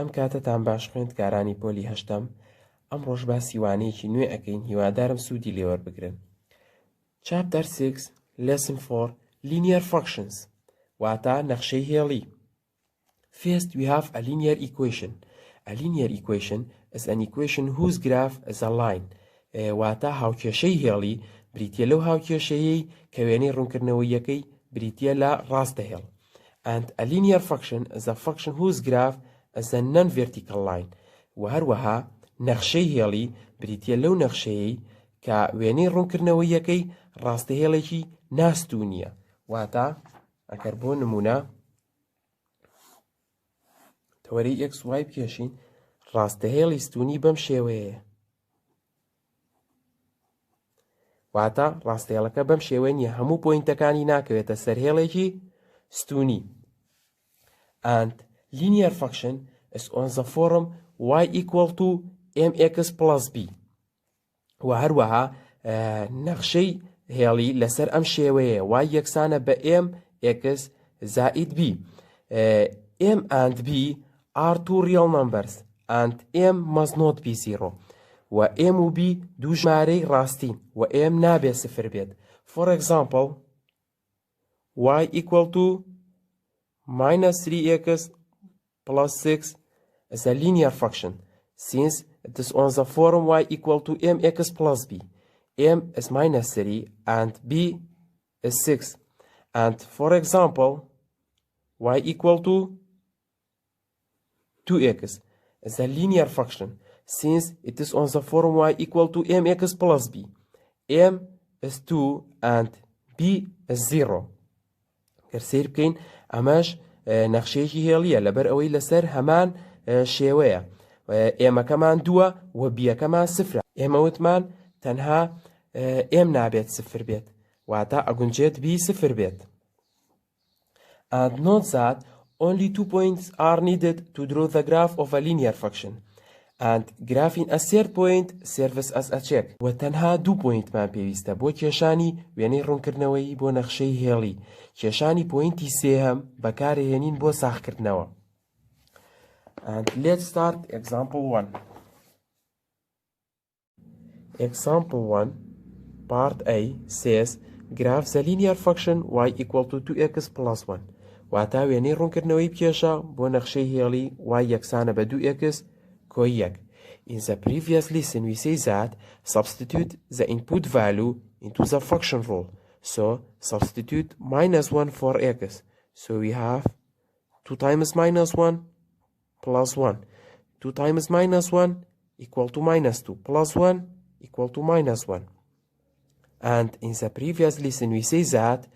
ئەم کاتتان باش خوێندکارانی پۆلی هەشتم ئەم ڕۆژ باسی وانەیەکی نوێ ئەکەین هیوادارم سوودی لێوەربگرن. Chapter 6 Lesson 4 Linear Functions واتە نەخشەی هێڵی. First we have a linear equation. A linear equation is an equation whose graph is a line. واتە هاوکێشەی هێڵی بریتیە لەو هاوکێشەیەی کە وێنەی ڕوونکردنەوەیەکەی بریتیە لە ڕاستە هێڵ. And a linear function is a function whose graph is a non-vertical line. و هەروەها نەخشەی هێڵی بریتیە لەو نەخشەیەی کە وێنەی ڕوونکردنەوەیەکەی ڕاستە هێڵێکی ناستوو نییە. واتە ئەگەر بۆ نمونە تەوەرەی x y بکێشین ڕاستە هێڵی ستوونی بەم شێوەیە. واتە ڕاستەهێڵەکە بەم شێوەیە نییە، هەموو پۆینتەکانی ناکەوێتە سەر هێڵێکی ستوونی. And linear function is on the form y equal to mx plus b. و هەروەها نەخشەی هێڵی لەسەر ئەم شێوەیە y یەکسانە بە m x زائد b. m and b are two real numbers and m must not be zero. و m و b دوو ژمارەی ڕاستین و m نابێت سفر بێت. For example, y equal to minus 3x plus 6 is a linear function since it is on the form y equal to mx plus b. m is minus 3 and b is 6. And for example, y equal to 2x is a linear function since it is on the form y equal to mx plus b. m is 2 and b is 0. سیر بکەین ئەمەش نەخشەیەکی هێڵیە لەبەر ئەوەی لەسەر هەمان شێوەیە. ئێمەکەمان دووە و بیەکەمان سفرە. ئێمە وتمان تەنها ئێم نابێت سفر بێت واتە ئەگونجێت بی سفر بێت. And note that only 2 points are needed to draw the graph of a linear function. And graphing a third point serves as a check. و تەنها 2 پۆینتمان پێویستە بۆ کێشانی وێنەی ڕوونکردنەوەی بۆ نەخشەی هێڵی. کێشانی پۆینتی سێهەم بەکارهێنین بۆ ساختکردنەوە. And let's start example 1. Example 1, part A says graph the linear function y equal to 2x plus 1. واتە وێنەی ڕوونکردنەوەی بکێشە بۆ نەخشەی هێڵی y یەکسانە بە 2x کۆی 1. In the previous lesson we say that substitute the input value into the function rule. So substitute minus 1 for x. So we have 2 times minus 1 plus 1. 2 times minus 1 equal to minus 2 plus 1 equal to minus 1. And in the previous lesson we say that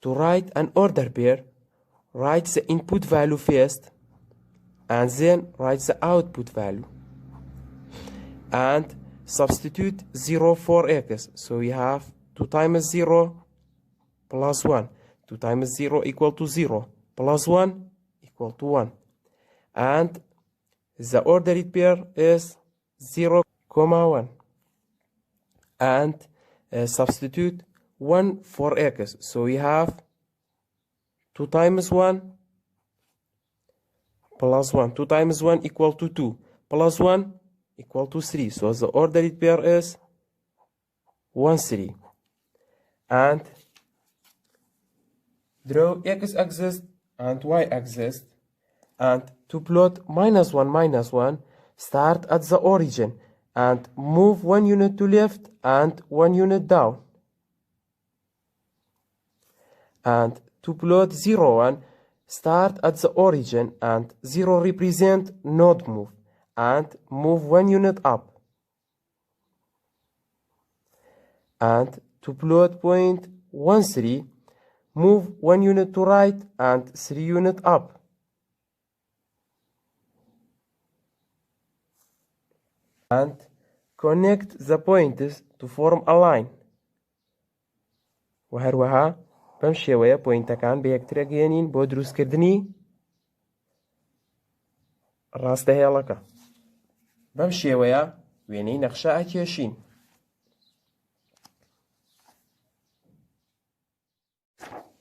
to write an order pair, write the input value first and then write the output value. And substitute 0 for x. So we have 2 times 0 plus 1. 2 times 0 equal to 0 plus 1 equal to 1. And the ordered pair is 0, 1. And substitute 1 for x. So we have 2 times 1 plus 1. 2 times 1 equal to 2 plus 1 equal to 3. So the ordered pair is 1, 3. And draw x-axis and y-axis. And to plot minus 1, start at the origin and move 1 unit to left and 1 unit down. And to plot 0, 1, start at the origin and 0 represent node move and move 1 unit up. And to plot point 1, 3, move 1 unit to right and 3 unit up. And connect the points to form a line. و هەروەها بەم شێوەیە پۆینتەکان بە یەکتر ئەگەێنین بۆ دروستکردنی ڕاستەهێڵەکە. بەم شێوەیە وێنەی نەخشە ئەکێشین.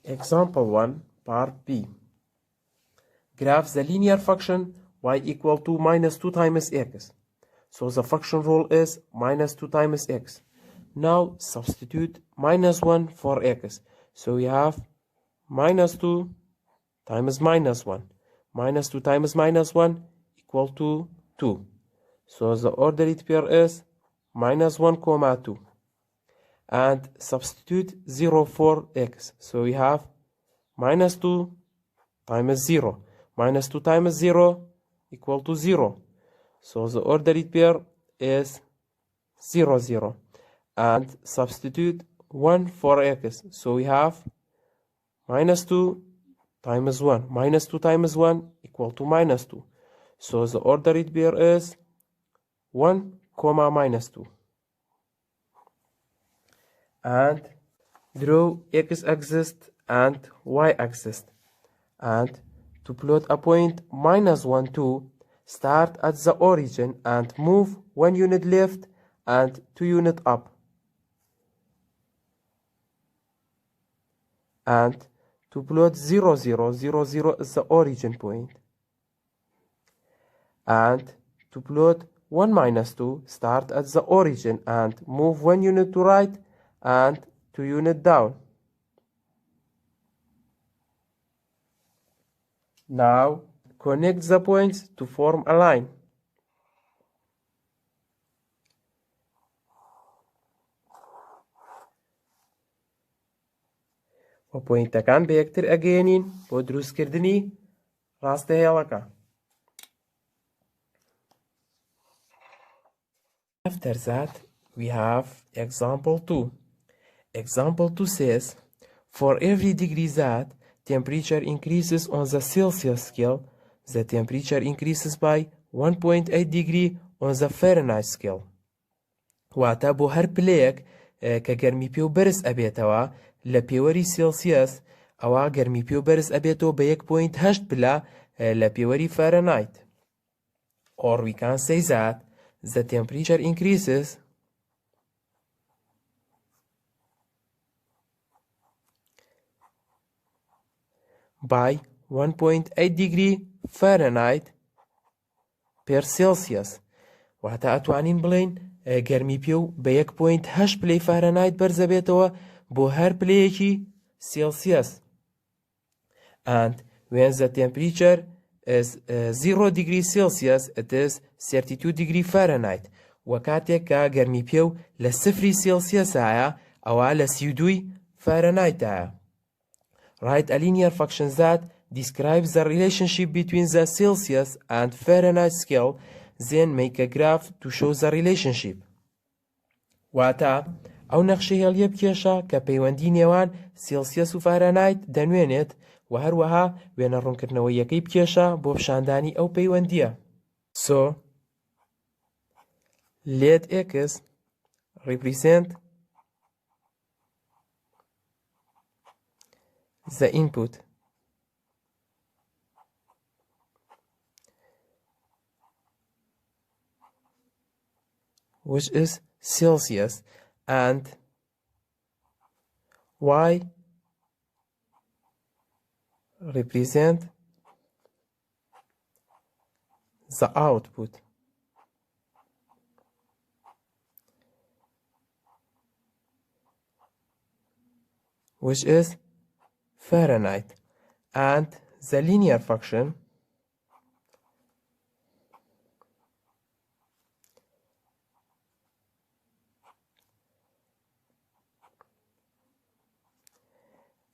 Example 1, part B. Graph the linear function y equal to minus 2 times x. So the function rule is minus 2 times x. Now substitute minus 1 for x. So we have minus 2 times minus 1. Minus 2 times minus 1 equal to 2. So the ordered pair is minus 1 comma 2. And substitute 0 for x. So we have minus 2 times 0. Minus 2 times 0 equal to 0. So the ordered pair is 0, 0. And substitute 1 for x. So we have minus 2 times 1. Minus 2 times 1 equal to minus 2. So the ordered pair is 1 comma minus 2. And draw x-axis and y-axis. And to plot a point minus 1, 2, start at the origin and move 1 unit left and 2 unit up. And to plot 0, 0, 0, 0 is the origin point. And to plot 1 minus 2, start at the origin and move 1 unit to right and 2 unit down. Now connect the points to form a line. و پوینتەکان بە یەکتر ئەگەیەنین بۆ دروستکردنی ڕاستەهێڵەکە. After that, we have example 2. Example 2 says, for every degree that temperature increases on the Celsius scale, the temperature increases by 1.8 degree on the Fahrenheit scale. واتە بۆ هەر پلەیەک کە گەرمی پێ و بەرز ئەبێتەوە لە پێوەری سێلسیەس ئەوە گەرمی پێ و بەرز ئەبێتەوە بە 1.8 پلە لە پێوەری فارەنایت. Or we can say that the temperature increases by 1.8 degree Fahrenheit per Celsius. واتە ئەتوانین بڵێن گەرمی پێ و بە 1.8 پلەی فارەنایت بەرزە بێتەوە بۆ هەر پلەیەکی سێلسیەس. And when the temperature is 0 degree Celsius, it is 32 degree Fahrenheit. و کاتێک کە گەرمی پێ و لە 0 سێلسیەسایە ئەوە لە 32 فارەنایتایە. Write a linear function that describes the relationship between the Celsius and Fahrenheit scale, then make a graph to show the relationship. واتە ئەو نەخشەی هێڵیە بکێشە کە پەیوەندی نێوان سێلسیەس و فارەنایت دەنوێنێت و هەروەها وێنە ڕوونکردنەوەی یەکەی بکێشە بۆ پیشاندانی ئەو پەیوەندیە. So let x represent the input which is Celsius and y represent the output which is Fahrenheit, and the linear function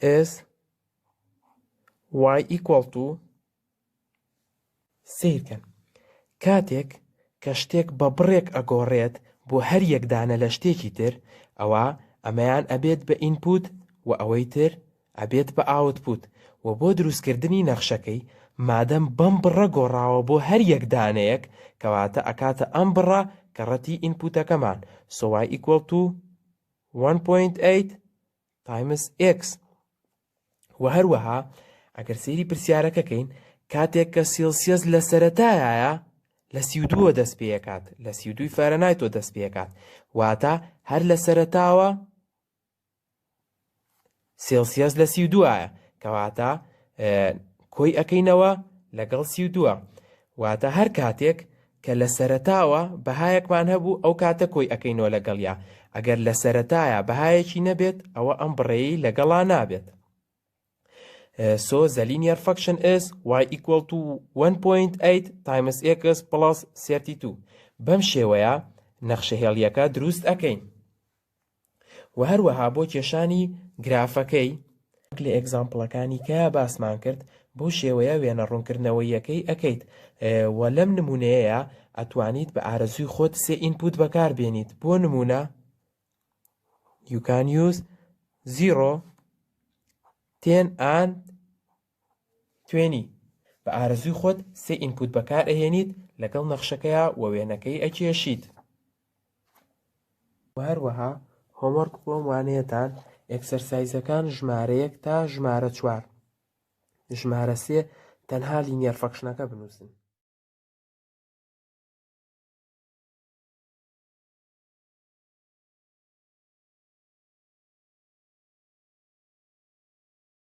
is y equal to سیرکەن کاتێک کە شتێک بە بڕێک ئەگۆڕێت بۆ هەر یەکدانە لە شتێکی تر ئەوە ئەمەیان ئەبێت بە ئینپوت و ئەوەی تر ئەبێت بە ئاوتپوت و بۆ دروستکردنی نەخشەکەی مادەم بەم بڕە گۆڕاوە بۆ هەر یەکدانەیەک کەواتە ئەکاتە ئەم بڕە کە ڕەتی ئینپوتەکەمان so y equal to 1.8 times x. و هەروەها ئەگەر سەیری پرسیارەکەکەین کاتێک کە سێلسیەس لە سەرەتایە لە 32 دەست پێکات لە 32 فارەنایتۆ دەست پێکات واتە هەر لە سەرەتاوە سێلسیەس لە 32 کەواتە کۆی ئەەکەینەوە لەگەڵ 32 واتە هەر کاتێک کە لە سەرەتاوە بەهایەکمان هەبوو ئەو کاتە کۆی ئەەکەینەوە لەگەڵیا ئەگەر لە سەرەتایە بەهایەکی نەبێت ئەوە ئەم بڕێی لەگەڵا نابێت. So the linear function is y equal to 1.8 times x plus 32. بەم شێوەیە نەخشە هێڵیەکە دروست ئەەکەین. و هەروەها بۆ کێشانی گرافەکەی لە ئێگزامپڵەکانی کە باسمان کرد بۆ شێوەیە وێنە ڕوونکردنەوەیەکەی ئەەکەیت و لەم نمونەیە ئەتوانیت بە ئارەزوی خۆت سێ ئینپوت بەکاربێنیت. بۆ نمونە you can use 0, 10 and 20. بە ئارەزوی خۆت سێ ئینپوت بەکار ئەهێنیت لەگەڵ نەخشەکەیە و وێنەکەی ئەکێشیت. و هەروەها هۆموەرک بۆم وانەیەتان ئێکسەرسایزەکان ژمارە 1 تا ژمارە 4 ژمارە 3 تەنها لینیەر فەنکشنەکە بنووسن.